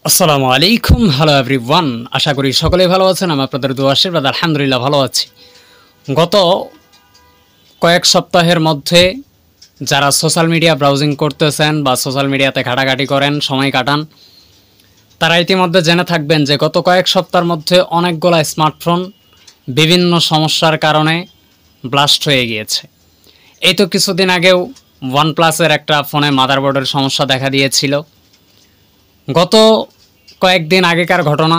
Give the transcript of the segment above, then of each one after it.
আসসালামু আলাইকুম, hello everyone. আশা করি সকলেই ভালো আছেন। আমি আপনাদের দোয়া আশীর্বাদ আলহামদুলিল্লাহ ভালো আছি। গত কয়েক সপ্তাহের মধ্যে যারা সোশ্যাল মিডিয়া ব্রাউজিং করতেছেন বা সোশ্যাল মিডিয়াতে ঘাটাঘাটি করেন, সময় কাটান, তারা ইতিমধ্যে জেনে থাকবেন যে গত কয়েক সপ্তাহের মধ্যে অনেকগুলো স্মার্টফোন বিভিন্ন সমস্যার কারণে ব্লাস্ট হয়ে গিয়েছে। এই তো কিছুদিন আগেও ওয়ানপ্লাসের একটা ফোনে মাদারবোর্ডের সমস্যা দেখা দিয়েছিল। গত কয়েকদিন আগেকার ঘটনা,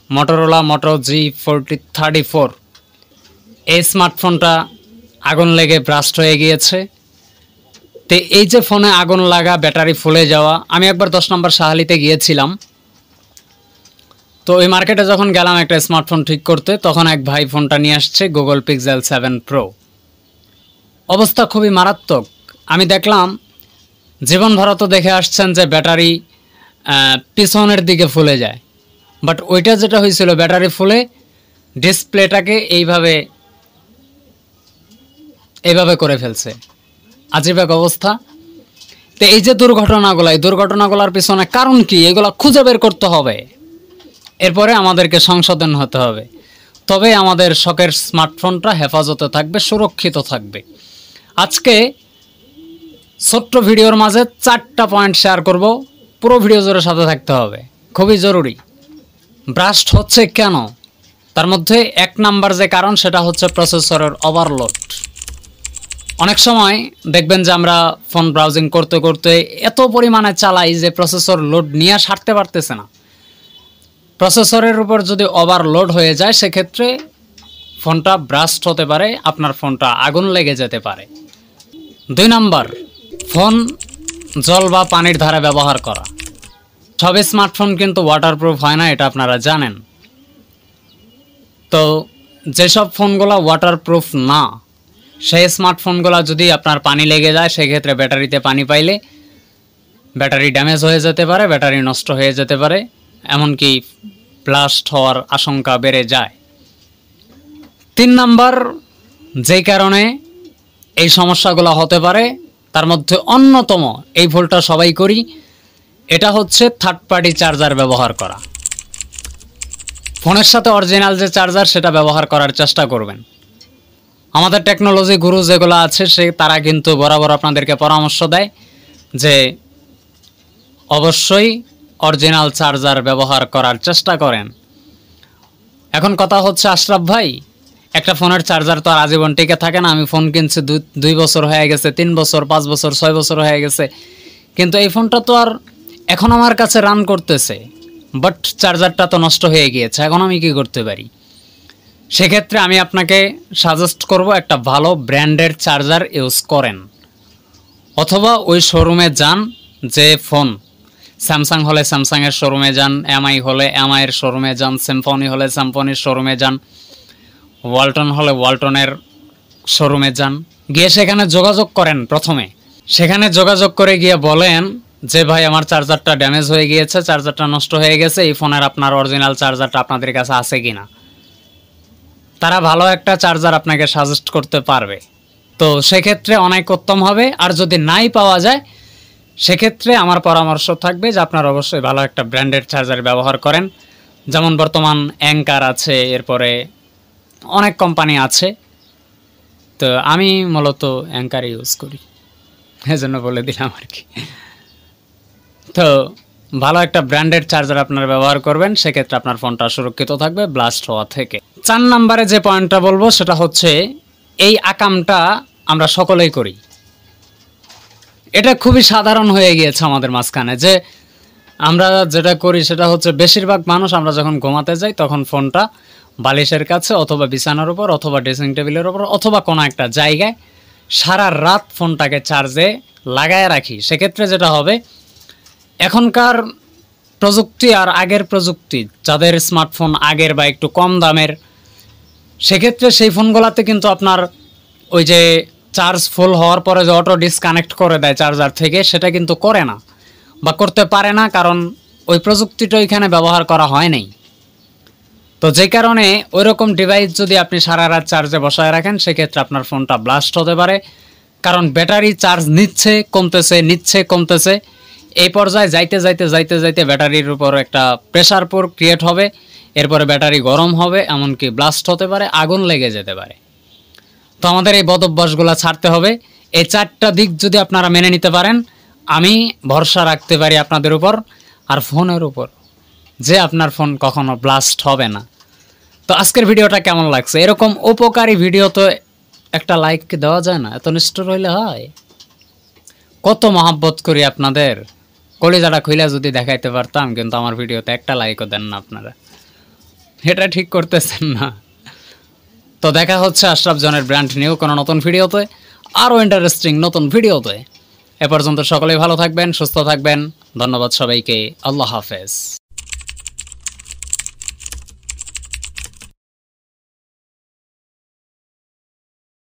মোটোরোলা মোটো G4034 এই স্মার্টফোনটা আগুন লেগে ব্লাস্ট হয়ে গিয়েছে। তো এই যে ফোনে আগুন লাগা, ব্যাটারি ফুলে যাওয়া, আমি একবার 10 নম্বর শাহালিতে গিয়েছিলাম। তো ওই মার্কেটে যখন গেলাম একটা স্মার্টফোন ঠিক করতে, তখন এক ভাই ফোনটা নিয়ে আসছে, গুগল পিক্সেল 7 প্রো। অবস্থা খুবই মারাত্মক। আমি দেখলাম, জীবনভর তো দেখে আসছেন যে ব্যাটারি পিছনের দিকে ফুলে যায়, বাট ওইটা যেটা হয়েছিল ব্যাটারি ফুলে ডিসপ্লেটাকে এইভাবে করে ফেলছে। আজীব এক অবস্থা। তো এই যে দুর্ঘটনাগুলো, এই দুর্ঘটনাগুলোর পিছনে কারণ কি, এগুলো খুঁজে বের করতে হবে। এরপরে আমাদেরকে সংশোধন হতে হবে, তবে আমাদের শখের স্মার্টফোনটা হেফাজতে থাকবে, সুরক্ষিত থাকবে। আজকে ছোট্ট ভিডিওর মাঝে 4টা পয়েন্ট শেয়ার করব। পুরো ভিডিও জুড়ে সাথে থাকতে হবে, খুবই জরুরি। ব্রাস্ট হচ্ছে কেন, তার মধ্যে 1 নাম্বার যে কারণ সেটা হচ্ছে প্রসেসরের ওভারলোড। অনেক সময় দেখবেন যে আমরা ফোন ব্রাউজিং করতে করতে এত পরিমাণে চালাই যে প্রসেসর লোড নিয়ে সারতে পারতেছে না। প্রসেসরের উপর যদি ওভারলোড হয়ে যায়, সেক্ষেত্রে ফোনটা ব্রাস্ট হতে পারে, আপনার ফোনটা আগুন লেগে যেতে পারে। 2 নাম্বার, ফোন জল বা পানির ধারে ব্যবহার করা। সব স্মার্টফোন কিন্তু ওয়াটারপ্রুফ হয় না, এটা আপনারা জানেন। তো যেসব ফোনগুলো ওয়াটারপ্রুফ না, সেই স্মার্টফোনগুলো যদি আপনার পানি লেগে যায়, সেক্ষেত্রে ব্যাটারিতে পানি পাইলে ব্যাটারি ড্যামেজ হয়ে যেতে পারে, ব্যাটারি নষ্ট হয়ে যেতে পারে, এমনকি ব্লাস্ট হওয়ার আশঙ্কা বেড়ে যায়। 3 নাম্বার যেই কারণে এই সমস্যাগুলো হতে পারে, তার মধ্যে অন্যতম, এই ভুলটা সবাই করি, এটা হচ্ছে থার্ড পার্টি চার্জার ব্যবহার করা। ফোনের সাথে অরিজিনাল যে চার্জার, সেটা ব্যবহার করার চেষ্টা করবেন। আমাদের টেকনোলজি গুরু যেগুলো আছে, তারা কিন্তু বরাবর আপনাদেরকে পরামর্শ দেয় যে অবশ্যই অরিজিনাল চার্জার ব্যবহার করার চেষ্টা করেন। এখন কথা হচ্ছে, আশরাফ ভাই, একটা ফোনের চার্জার তো আর আজীবন টিকে থাকে না। আমি ফোন কিনছি 2 বছর হয়ে গেছে, 3 বছর, 5 বছর, 6 বছর হয়ে গেছে, কিন্তু এই ফোনটা তো আর এখন আমার কাছে রান করতেছে, বাট চার্জারটা তো নষ্ট হয়ে গিয়েছে। এখন আমি কি করতে পারি? সেক্ষেত্রে আমি আপনাকে সাজেস্ট করব একটা ভালো ব্র্যান্ডের চার্জার ইউজ করেন, অথবা ওই শোরুমে যান যে ফোন, স্যামসাং হলে স্যামসাংয়ের শোরুমে যান, এমআই হলে এমআইয়ের শোরুমে যান, সিম্ফনি হলে সিম্ফনির শোরুমে যান, ওয়ালটন হলে ওয়ালটনের শোরুমে যান। গিয়ে সেখানে যোগাযোগ করেন। প্রথমে সেখানে যোগাযোগ করে গিয়ে বলেন যে ভাই, আমার চার্জারটা ড্যামেজ হয়ে গিয়েছে, চার্জারটা নষ্ট হয়ে গেছে, এই ফোনের আপনার অরিজিনাল চার্জারটা আপনাদের কাছে আছে কিনা। তারা ভালো একটা চার্জার আপনাকে সাজেস্ট করতে পারবে। তো সেক্ষেত্রে অনেক উত্তম হবে। আর যদি নাই পাওয়া যায়, সেক্ষেত্রে আমার পরামর্শ থাকবে যে আপনার অবশ্যই ভালো একটা ব্র্যান্ডের চার্জার ব্যবহার করেন। যেমন বর্তমান অ্যাঙ্কার আছে, এরপরে অনেক কোম্পানি আছে। তো আমি মূলত অ্যাঙ্কার ইউজ করি, এজন্য বলে দিলাম আর কি। তো ভালো একটা ব্র্যান্ডের চার্জার আপনারা ব্যবহার করবেন, সেক্ষেত্রে আপনার ফোনটা সুরক্ষিত থাকবে ব্লাস্ট হওয়া থেকে। 4 নম্বরে যে পয়েন্টটা বলবো, সেটা হচ্ছে এই আকামটা আমরা সকলেই করি। এটা খুবই সাধারণ হয়ে গিয়েছে আমাদের মাঝখানে, যে আমরা যেটা করি সেটা হচ্ছে, বেশিরভাগ মানুষ আমরা যখন ঘুমাতে যাই, তখন ফোনটা বালিশের কাছে অথবা বিছানার উপর অথবা ড্রেসিং টেবিলের উপর অথবা কোনো একটা জায়গায় সারা রাত ফোনটাকে চার্জে লাগায় রাখি। সেক্ষেত্রে যেটা হবে, এখনকার প্রযুক্তি আর আগের প্রযুক্তি, যাদের স্মার্টফোন আগের বা একটু কম দামের, সেক্ষেত্রে সেই ফোনগুলোতে কিন্তু আপনার ওই যে চার্জ ফুল হওয়ার পরে যে অটো ডিসকানেক্ট করে দেয় চার্জার থেকে, সেটা কিন্তু করে না বা করতে পারে না, কারণ ওই প্রযুক্তিটা ওইখানে ব্যবহার করা হয় নাই। তো যে কারণে ওইরকম ডিভাইস যদি আপনি সারা রাত চার্জে বসায় রাখেন, সেক্ষেত্রে আপনার ফোনটা ব্লাস্ট হতে পারে। কারণ ব্যাটারি চার্জ নিচ্ছে কমতেছে, নিচ্ছে কমতেছে, এই পর্যায়ে যাইতে যাইতে যাইতে যাইতে ব্যাটারির উপর একটা প্রেসার ক্রিয়েট হবে, এরপরে ব্যাটারি গরম হবে, এমনকি ব্লাস্ট হতে পারে, আগুন লেগে যেতে পারে। তো আমাদের এই বদ অভ্যাসগুলো ছাড়তে হবে। এই 4টা দিক যদি আপনারা মেনে নিতে পারেন, আমি ভরসা রাখতে পারি আপনাদের উপর আর ফোনের উপর যে আপনার ফোন কখনো ব্লাস্ট হবে না। তো আজকের ভিডিওটা কেমন লাগছে? এরকম উপকারী ভিডিও তো একটা লাইক দেওয়া যায় না? এত নিষ্ঠুর হইলে হয়? কত মহাব্বত করি আপনাদের, কলিজাটা খুইলা যদি দেখাইতে পারতাম, কিন্তু আমার ভিডিওতে একটা লাইকও দেন না আপনারা, এটা ঠিক করতেছেন না। তো দেখা হচ্ছে আশরাফ জনের ব্র্যান্ড নিউ কোনো নতুন ভিডিওতে, আরও ইন্টারেস্টিং নতুন ভিডিওতে। এ পর্যন্ত সকলেই ভালো থাকবেন, সুস্থ থাকবেন। ধন্যবাদ সবাইকে। আল্লাহ হাফেজ।